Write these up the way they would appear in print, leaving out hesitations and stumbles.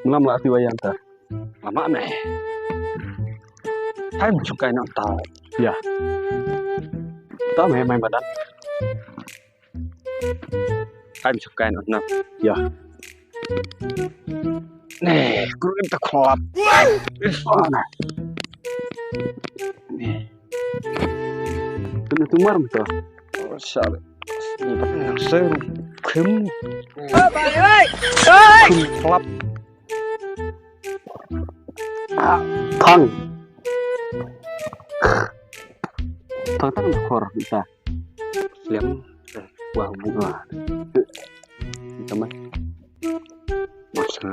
Lama lah wayang ta. Lama nih. Hai masuk kain tao. Ya. Tao main badan. Hai masuk kain nak. Ya. Nih, kurang tak kuat. Nah. Nih. Tunggu tumar betul. Oh, salah. Ini pakai seru. Kem. Ơi Klap. Thang. Thang khor bisa. Liam wah bunga. Kita mah. Masa.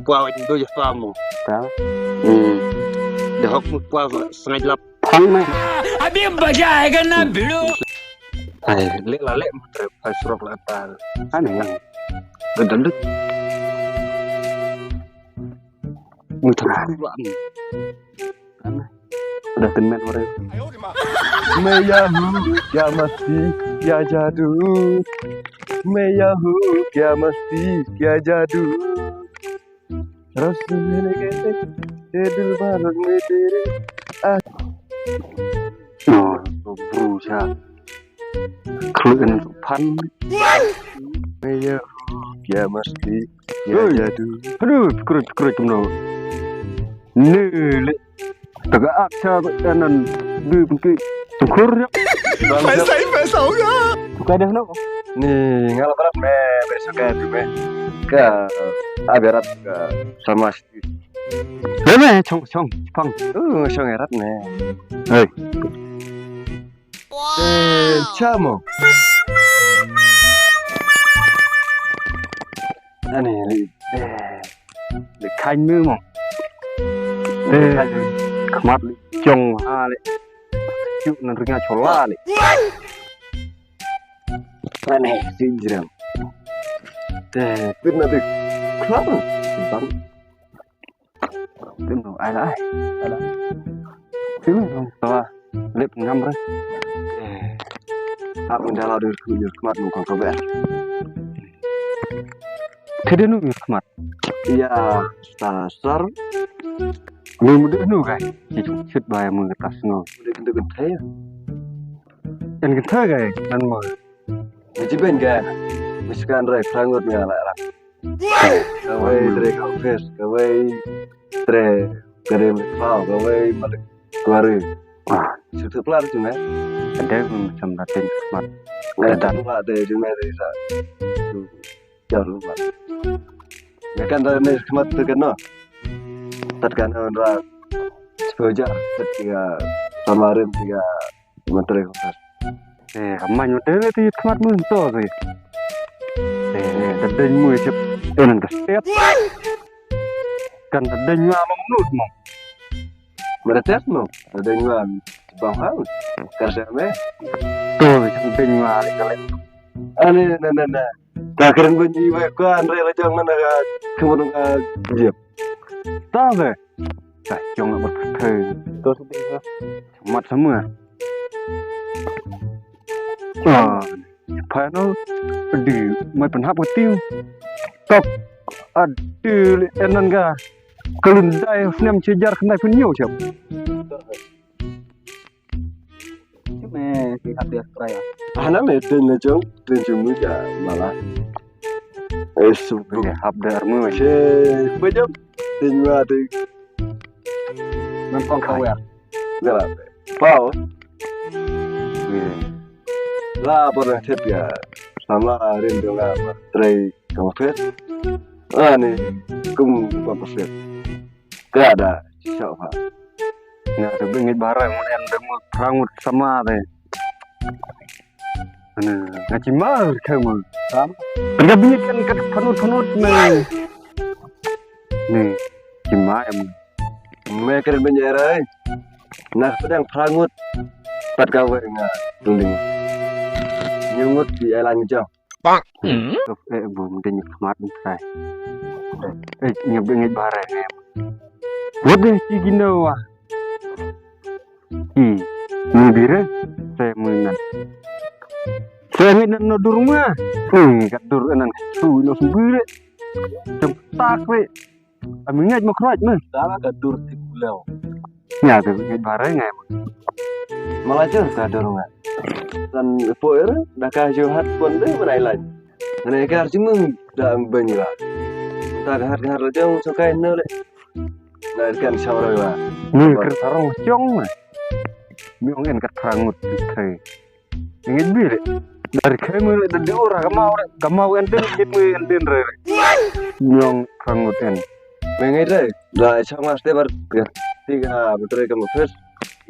Qua itu je kamu. Tahu? Dah aku qua sengaja lap. Thang mah. अभी मजा आएगा ना भिड़ो Hai, lek lah lek hai surok latar. Aneh yang gedendut. Muter pula nih. Aneh. Udah temen orang. Meyahu ya mesti ya jadu. Meyahu ya mesti ya jadu. Rasulullah kete edul barang metere. Oh, berusaha. Keluhan pan. Meyahu ya mesti ya jadu. Aduh, kurut no. Nele. Tegak aksa kanan di bentuk syukur ya. पैसा होगा Buka dah no. nih ngalah berat me besok itu me ke aberat ke sama sih Leme chong pang. song erat me Hei. chamo Aneh li. Để khanh mưa mong. Kemat li chong ha li. Cuk nantinya chola li. Aneh sih jiram. biết là được khóc Bắn. Tim đâu ai lại. Thứ không to. Lip ngâm đấy. Aku dah lalu kerja kemat bukan kabar. Tidak nu kemat. Iya, dasar. Mudah nu kan. Cut bayar mengetas nu. udah gede-gede ya Yang kita kan dan mau. jadi ben ga misalkan rek sangut ya lah kawai dari kaufes kawai dari kau kawai balik keluarin Wah, sudah pelar cuma ada macam ratin kemat. nggak ada lupa deh cuma dari sa jauh lupa ya kan dari kemat terkena terkena orang sebajar ketika kemarin tiga menteri kaufes Kamu udah itu kemat muncul sih. Tadi mu cep, nanti setiap kan tadi nyu amang nut mau. berarti mau ada nyuam bang hal kerja me Tuh, tadi nyu alik alik. aneh nah keren bunyi baik kan rela jangan mana kemudian diam Tahu deh. Jangan berpikir. terus dia Kemat semua. Phải nó đi mấy phần hấp cái tiêu tập đi lên ăn gà cái lần đây nem chơi jar cái này phân nhiều chậm mẹ thì hạt được rồi anak meeting lejong tunjuk muda malah subuh cái hấp dar mưa che bejam tinggal di nên con khâu ya dalam pau lah pernah chat ya sama rindu nggak tray kafe nih kum apa sih gak ada siapa nggak ada bingit barang mau em udah mau perangut sama deh ngaji mal kamu sama nggak bingit kan ke penut nih cuma em mereka menyerai nah sedang perangut pat kawe nggak tuling nyungut di elang jauh belum dia kemat nih nyebingit barang em Waduh, cigino wah. Mendire saya mengan. Saya nginan no durma. Kat dur enan su no sembire. Tempak we. Ami ngaj mo kraj mah. Sama ke dur di pulau. Nya tu ngaj bare ngai. Malah jauh ka dorong dan poer dah ka johat pun deh berailan ngene ka cuma dah banyak tak har jauh suka eno le nah kan sawra wa Ni ker sarong cong mah. Mi ongen kat rangut kai. Ngaj bire. Dari kai mu de ora kamau enten git mu enten re. Nyong rangut en. mengai deh dah sama stebar tiga betul kamu first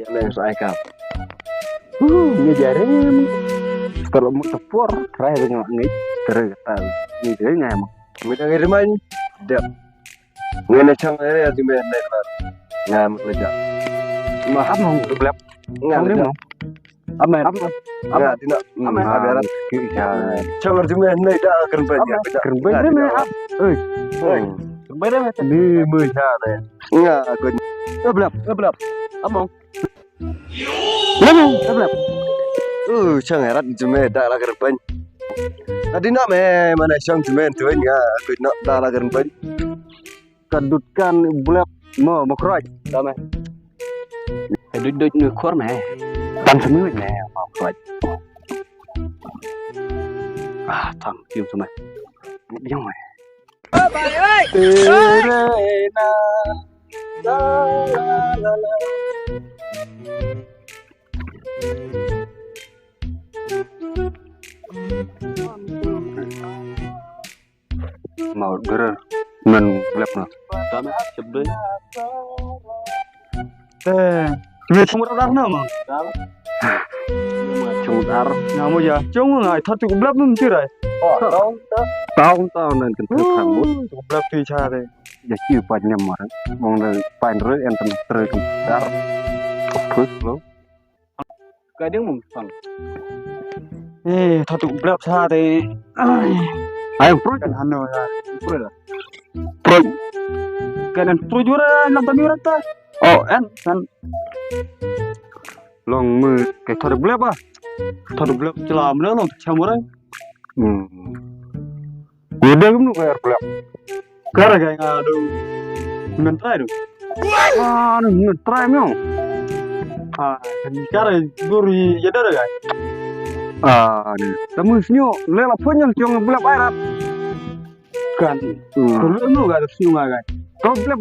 yang lain saya kap Ni jarang. Kalau mau tepor, try dengan ngit terus tahu. Ni dia ngai mah. minta ngiriman dap ngene chang ere ati men nek ba ngam leja Maham mau belap. ngam Ni leja mau. Amen. ngam tina Amen. aberat Kita. chang arti men nek da kan ba ya Keren banget ni. Oi. Keren banget. Ni mesa deh. nga ko Belap. Among. Belap. chang erat jume da la kan ban adi nak me mana chang jume tu nga ko nak da la kan ban Kadutkan belap mau kraj. Dame. Duduk ni khor meh. Tan semut meh mau kraj. Thằng kêu sao mày? Biết mày. Mau gerer men belap no. Sama sebel. Người không có đáp nào mà. Sama. Chung ar. Nào bây giờ chung ngày thật cũng belap luôn chứ rồi. Tao nên cần thức hàng mút. Cũng belap tùy cha đây. Giờ chịu phải nhầm mà. Mong là phải rơi em tầm rơi cũng dar. Phước lắm. Cái đứng mùng phẳng. Thật cũng belap cha đây. Ayo pro kan hano ya. Pro lah. Pro. Kanan pro juara nang tami rata. Oh, kan. Long mơ cái thật belap ah. Thật belap celam dah long chamur. Udah kamu kayak belap. Karena kayak ngadu. Mentrai tu. Mentrai memang. Sekarang guri jadi ada guys. Ni. Kamu senyum, lela punya cuma belap air. Kan. Kalau nu gak ada senyum guys. Kau belap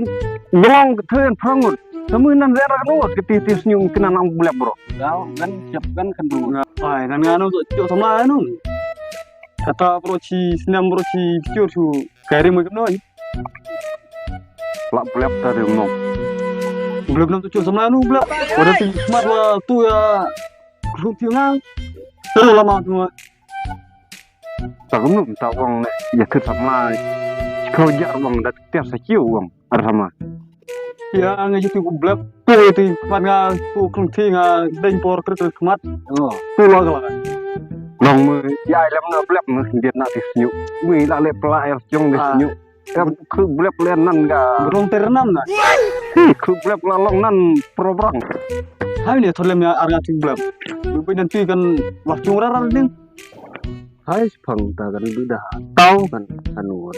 belong keren perangut. Kamu nan lela nu ketitis senyum kena nang belap bro. Kau kan siap kan kendu. Nan nganu tu sama anu. Kata proci senam proci picur tu kari macam mana? Lak belap tadi ngom. Belum tu sama anu belap. Pada tu smart tu ya. Rupiah ngang. Terlalu lama semua. Tak belum tahu orang ya tu sama. Kau jar orang dah tiap sekiu orang ada sama. Ya ngaji tu belap. Tu itu pada tu kelenti ngah dengpor kereta smart. Tu lah. Long mơ dài lắm nó blep nó điện nát thì nhũ mười là lệ plai trong thì nhũ em cứ blep lên năn cả rong terenam nè cứ blep là long năn program hai này thôi làm ya arga tu blep bây nanti kan waktu rara nih hai phang ta kan dah tahu kan anu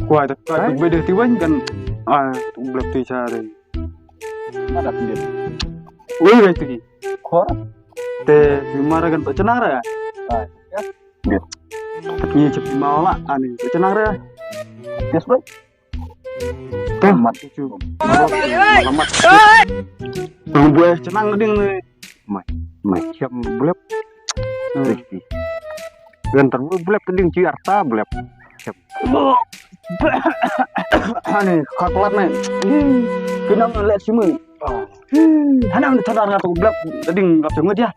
kuai tu beda tiban kan tu blep tu cara Ada sendiri. wih itu ki Kor. Te bimara kan pecenara. Ya. Ni cepat mau lah, ani pecenara. Yes boy. Mat tu. Mat. Buat cenang ding ni. Macam belap. Riki. Dan terus belap ding ci arta belap. Ani kaklat ni. Kena lihat semua. Hanam sadar ngatu blap ding ngap cengut ya.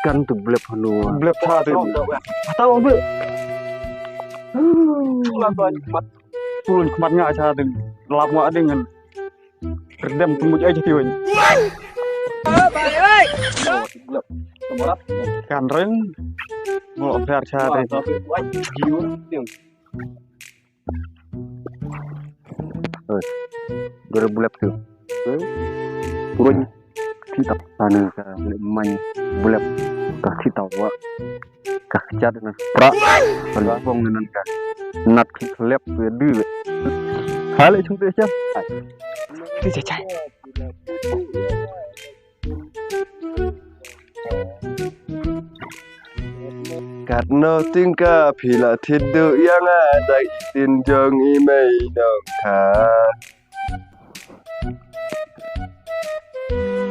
Kan tu blap hanu. Blap sa tu. Tahu apa? Laban mat. Turun kematnya aja ding. Lama dengan redam tembus aja tiwan. Blap. Semorat. Kan reng. Mau fer sa tu. Tapi wajib jiwa. 2000 tu. Turun kita sana ka main bulat ka kita wa ka cat na pra kalau phong nan ka nat klep ke du hale chung te cha đi chạy chạy Karena tingkah bila tidur yang ada tinjong imei dongka.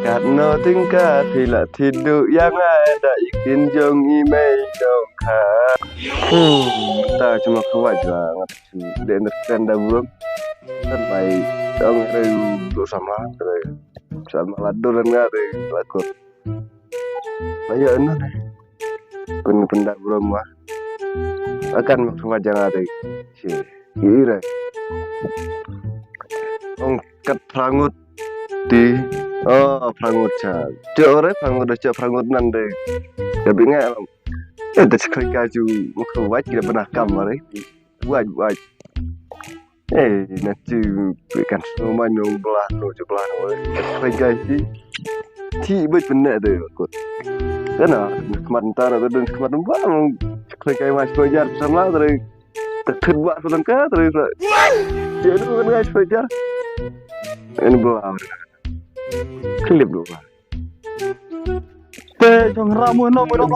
Karena tingkah bila tidur yang ada tinjong imei dongka. Ta cuma kuat banget sih. Dan tanda belum sampai dong itu sama ladur nggak ada lakut. Banyak nih. Pendak belum mah akan macam ada sih kira ongkat perangut di perangut cak orang perangut nanti tapi nggak ada sekali kaju muka wajib tidak pernah kamar wajib nanti berikan semua nyong belah sekali kaju tiba benar tu kot karena kemarin tara dan kemarin bang sekali masih belajar sama dari terbuat sedangkan dari jadi kan guys belajar ini belum klip dulu te jong ramu no mo no